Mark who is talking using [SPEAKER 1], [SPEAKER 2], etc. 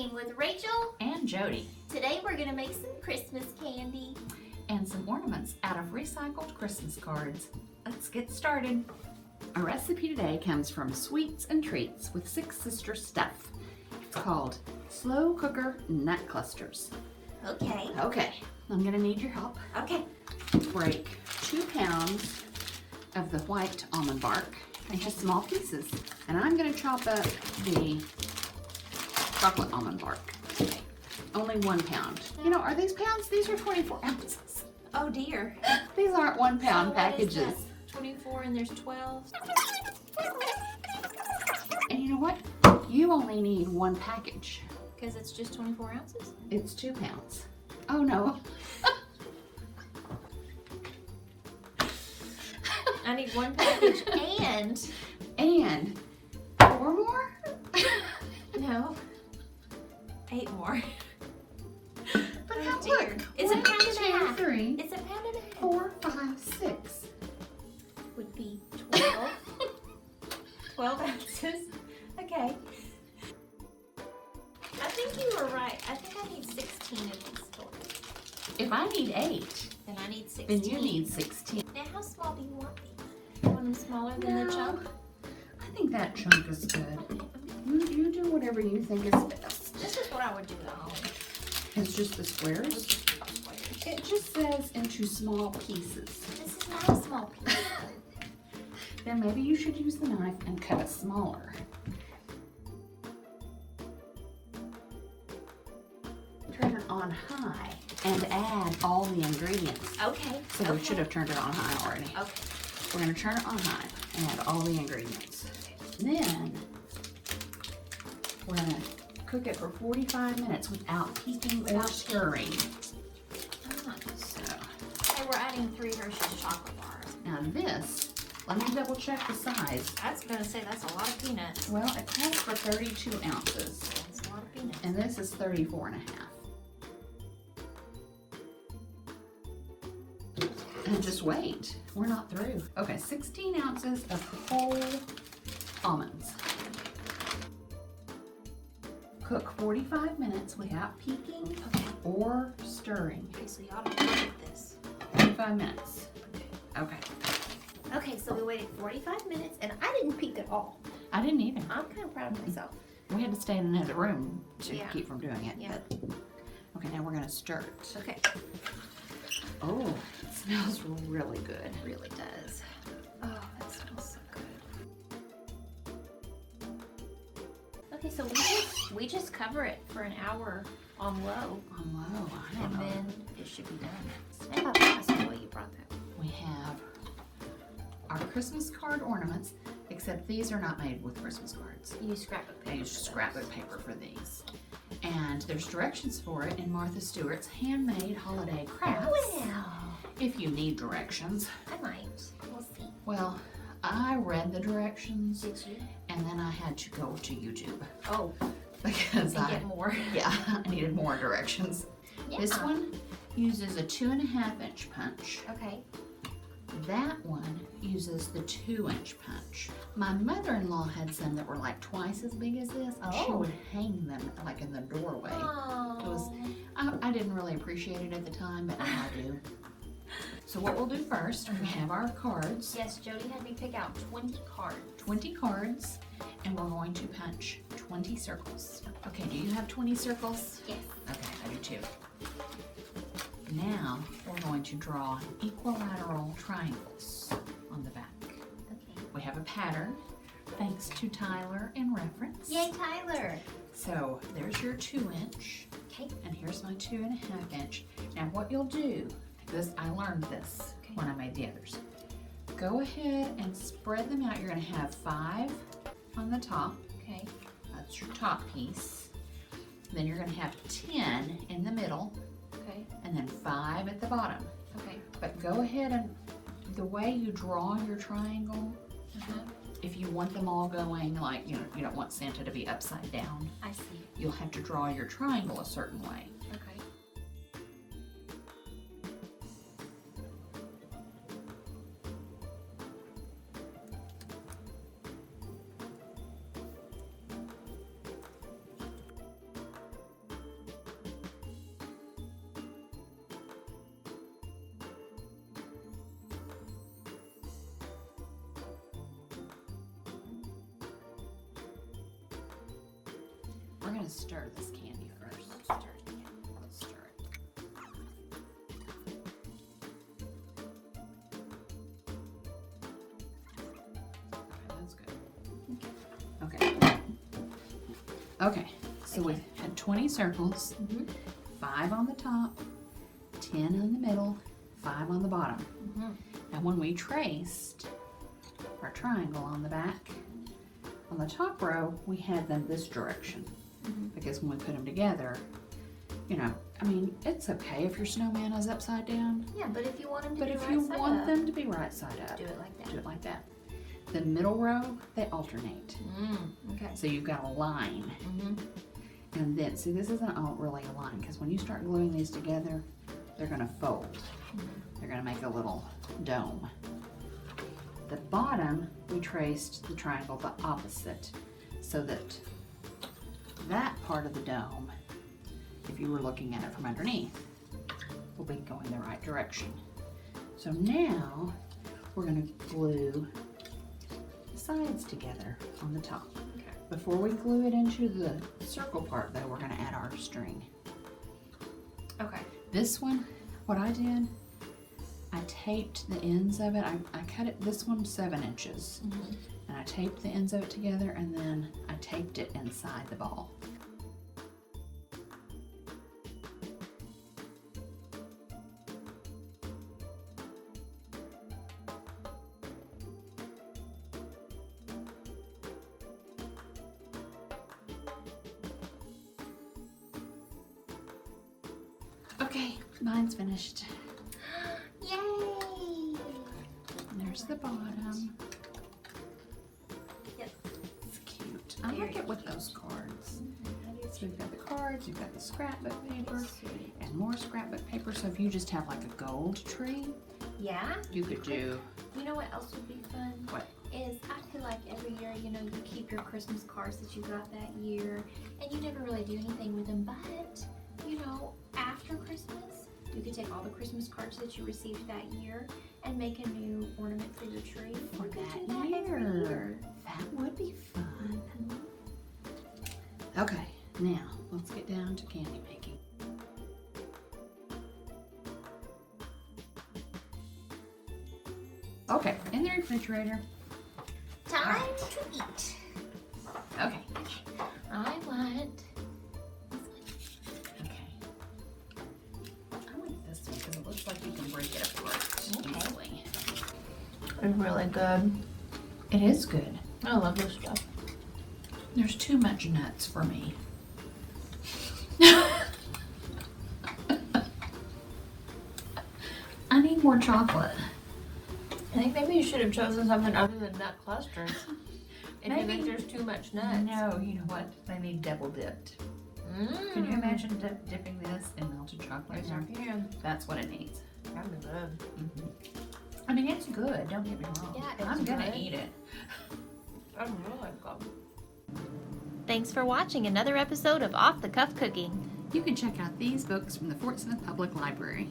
[SPEAKER 1] Cooking with Rachel
[SPEAKER 2] and Jodie.
[SPEAKER 1] Today we're going to make some Christmas candy.
[SPEAKER 2] And some ornaments out of recycled Christmas cards. Let's get started. Our recipe today comes from Sweets and Treats with Six Sisters stuff. It's called Slow Cooker Nut Clusters.
[SPEAKER 1] Okay.
[SPEAKER 2] Okay, I'm gonna need your help.
[SPEAKER 1] Okay.
[SPEAKER 2] Break 2 pounds of the white almond bark into small pieces. And I'm gonna chop up the chocolate almond bark. Okay. Only 1 pound. You know, are these pounds? These are 24 ounces.
[SPEAKER 1] Oh dear.
[SPEAKER 2] These aren't 1 pound
[SPEAKER 1] So
[SPEAKER 2] packages.
[SPEAKER 1] what is that? 24 and there's 12.
[SPEAKER 2] And you know what? You only need 1 package.
[SPEAKER 1] Because it's just 24 ounces?
[SPEAKER 2] It's 2 pounds. Oh no.
[SPEAKER 1] I need 1 package and
[SPEAKER 2] 4 more?
[SPEAKER 1] no, 8 more.
[SPEAKER 2] But now
[SPEAKER 1] dear.
[SPEAKER 2] look.
[SPEAKER 1] It's a
[SPEAKER 2] 1,
[SPEAKER 1] pound and a
[SPEAKER 2] 2,
[SPEAKER 1] half.
[SPEAKER 2] 3,
[SPEAKER 1] It's a pound and a half.
[SPEAKER 2] 4, 5, 6.
[SPEAKER 1] Would be 12. 12 ounces. Okay. I think you were right. I think I need 16 of these total.
[SPEAKER 2] If I need 8,
[SPEAKER 1] Then I need 16.
[SPEAKER 2] then you need 16.
[SPEAKER 1] Now, how small do you want these? You want them smaller than the chunk?
[SPEAKER 2] I think that chunk is good. You do whatever you think is best.
[SPEAKER 1] This is what I would do at home.
[SPEAKER 2] It's just the squares. It just says into small pieces.
[SPEAKER 1] This is not a small piece.
[SPEAKER 2] Then maybe you should use the knife and cut it smaller. Turn it on high and add all the ingredients.
[SPEAKER 1] Okay.
[SPEAKER 2] So we should have turned it on high already.
[SPEAKER 1] Okay.
[SPEAKER 2] We're going to turn it on high and add all the ingredients. Then we're going to cook it for 45 minutes without peeking or stirring. So
[SPEAKER 1] Okay, we're adding 3 Hershey's chocolate bars.
[SPEAKER 2] now this, let me double check the size.
[SPEAKER 1] I was going to say that's a lot of peanuts.
[SPEAKER 2] Well, it calls for 32 ounces.
[SPEAKER 1] That's a lot of peanuts.
[SPEAKER 2] And this is 34 and a half. And just wait, we're not through. Okay, 16 ounces of whole almonds. Cook 45 minutes without peeking or stirring.
[SPEAKER 1] Okay, so you ought to look at this.
[SPEAKER 2] 45 minutes. Okay.
[SPEAKER 1] Okay, so we waited 45 minutes and I didn't peek at all.
[SPEAKER 2] I didn't either.
[SPEAKER 1] I'm kind of proud of myself.
[SPEAKER 2] We had to stay in another room to
[SPEAKER 1] Yeah.
[SPEAKER 2] keep from doing it.
[SPEAKER 1] Yeah.
[SPEAKER 2] But, okay, now we're gonna stir it.
[SPEAKER 1] Okay.
[SPEAKER 2] Oh, it smells really good.
[SPEAKER 1] It really does. Oh, that smells so good. Okay, so we just cover it for an hour on low,
[SPEAKER 2] On low, I don't
[SPEAKER 1] and
[SPEAKER 2] know.
[SPEAKER 1] then it should be done. I thought that was the way you brought that.
[SPEAKER 2] We have our Christmas card ornaments, except these are not made with Christmas cards.
[SPEAKER 1] You use scrapbook paper.
[SPEAKER 2] I use scrapbook paper for these. And there's directions for it in Martha Stewart's Handmade Holiday Crafts.
[SPEAKER 1] Well,
[SPEAKER 2] If you need directions.
[SPEAKER 1] I might. We'll see.
[SPEAKER 2] Well, I read the directions
[SPEAKER 1] Did you?
[SPEAKER 2] and then I had to go to YouTube
[SPEAKER 1] Oh,
[SPEAKER 2] because
[SPEAKER 1] and get more.
[SPEAKER 2] I needed more directions.
[SPEAKER 1] Yeah.
[SPEAKER 2] This one uses a 2.5 inch punch.
[SPEAKER 1] Okay.
[SPEAKER 2] That one uses the 2-inch punch. My mother-in-law had some that were like twice as big as this, and she
[SPEAKER 1] Oh.
[SPEAKER 2] would hang them like in the doorway.
[SPEAKER 1] Oh.
[SPEAKER 2] It was, I didn't really appreciate it at the time, but now I do. So what we'll do first, we have our cards,
[SPEAKER 1] Yes, Jodie had me pick out 20 cards.
[SPEAKER 2] 20 cards, and we're going to punch 20 circles. Okay, do you have 20 circles?
[SPEAKER 1] Yes.
[SPEAKER 2] Okay, I do too. Now we're going to draw equilateral triangles on the back.
[SPEAKER 1] Okay.
[SPEAKER 2] We have a pattern, thanks to Tyler in reference.
[SPEAKER 1] Yay, Tyler.
[SPEAKER 2] So there's your 2-inch,
[SPEAKER 1] Okay.
[SPEAKER 2] and here's my 2.5 inch. Now what you'll do, I learned this when I made the others. Go ahead and spread them out. You're gonna have 5 on the top.
[SPEAKER 1] Okay.
[SPEAKER 2] That's your top piece. Then you're gonna have 10 in the middle,
[SPEAKER 1] Okay.
[SPEAKER 2] and then 5 at the bottom.
[SPEAKER 1] Okay.
[SPEAKER 2] But go ahead and the way you draw your triangle, if you want them all going like, you don't want Santa to be upside down,
[SPEAKER 1] I see.
[SPEAKER 2] you'll have to draw your triangle a certain way.
[SPEAKER 1] Okay.
[SPEAKER 2] We're gonna stir this candy first. Let's stir it. Okay, that's good. Okay. Okay. So we've had 20 circles, 5 on the top, 10 in the middle, 5 on the bottom. Now when we traced our triangle on the back, on the top row, we had them this direction. Because when we put them together, you know, I mean, it's okay if your snowman is upside down.
[SPEAKER 1] Yeah, but if you want them to
[SPEAKER 2] But
[SPEAKER 1] be
[SPEAKER 2] if
[SPEAKER 1] right
[SPEAKER 2] you
[SPEAKER 1] side
[SPEAKER 2] want
[SPEAKER 1] up,
[SPEAKER 2] them to be right side up,
[SPEAKER 1] do it like that.
[SPEAKER 2] do it like that. The middle row, they alternate.
[SPEAKER 1] Okay.
[SPEAKER 2] So you've got a line. And then, see, this isn't all really a line, because when you start gluing these together, they're gonna fold. They're gonna make a little dome. The bottom, we traced the triangle the opposite, so that that part of the dome, if you were looking at it from underneath, will be going the right direction. So now, we're gonna glue the sides together on the top.
[SPEAKER 1] Okay.
[SPEAKER 2] Before we glue it into the circle part though, we're gonna add our string.
[SPEAKER 1] Okay.
[SPEAKER 2] This one, what I did, I taped the ends of it. I cut it, this one 7 inches. And I taped the ends of it together, and then I taped it inside the ball. Okay, mine's finished.
[SPEAKER 1] Yay!
[SPEAKER 2] And there's the bottom.
[SPEAKER 1] Yep.
[SPEAKER 2] It's cute. I like it with those cards. So we've got the cards, you've got the scrapbook paper, and more scrapbook paper. So if you just have like a gold tree,
[SPEAKER 1] Yeah?
[SPEAKER 2] you could do.
[SPEAKER 1] You know what else would be fun?
[SPEAKER 2] What?
[SPEAKER 1] Is I feel like every year, you know, you keep your Christmas cards that you got that year, and you never really do anything with them, but, you know, after Christmas, you could take all the Christmas cards that you received that year and make a new ornament for your tree.
[SPEAKER 2] For
[SPEAKER 1] You could
[SPEAKER 2] that
[SPEAKER 1] do that every year.
[SPEAKER 2] That would be fun. Okay, now let's get down to candy making. Okay, in the refrigerator.
[SPEAKER 1] Time to eat.
[SPEAKER 2] Okay.
[SPEAKER 1] I want.
[SPEAKER 2] Okay. I like this one because it looks like you can break it apart easily.
[SPEAKER 1] It's really good.
[SPEAKER 2] It is good.
[SPEAKER 1] I love this stuff.
[SPEAKER 2] There's too much nuts for me. I need more chocolate.
[SPEAKER 1] I think maybe you should have chosen something other than nut clusters. If you
[SPEAKER 2] Maybe.
[SPEAKER 1] think there's too much nuts.
[SPEAKER 2] No, you know what? They need double dipped. Can you imagine dipping this in melted chocolate?
[SPEAKER 1] Yes, I can.
[SPEAKER 2] That's what it needs.
[SPEAKER 1] That'd be good.
[SPEAKER 2] I mean, it's good. Don't get me wrong.
[SPEAKER 1] Yeah, it's
[SPEAKER 2] I'm gonna
[SPEAKER 1] good.
[SPEAKER 2] eat it.
[SPEAKER 1] I'm really good.
[SPEAKER 3] Thanks for watching another episode of Off the Cuff Cooking.
[SPEAKER 2] You can check out these books from the Fort Smith Public Library.